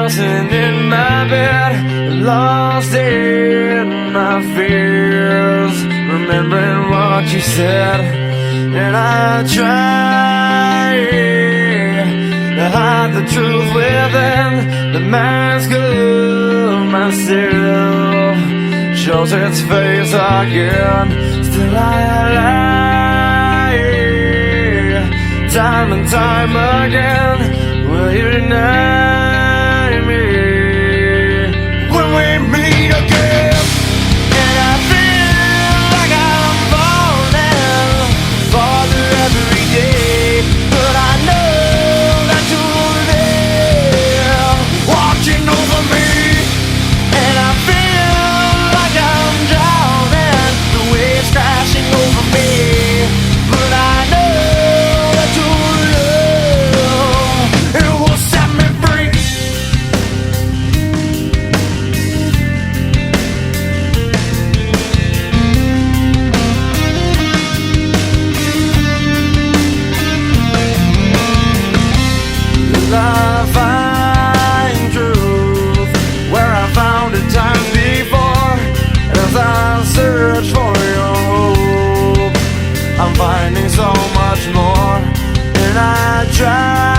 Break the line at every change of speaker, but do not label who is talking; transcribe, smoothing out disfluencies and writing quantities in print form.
tossing in my bed, lost in my fears, remembering what you said. And I try to hide the truth within the mask of myself, shows its face again. Still I lie, time and time again. Will you deny me when we meet again? And I feel like I'm falling farther every day, but I know that you're there, watching over me. And I feel like I'm drowning, the waves crashing over me, but I know that your love, it will set me free. I find truth where I found it time before. As I search for your hope, I'm finding so much more. And I try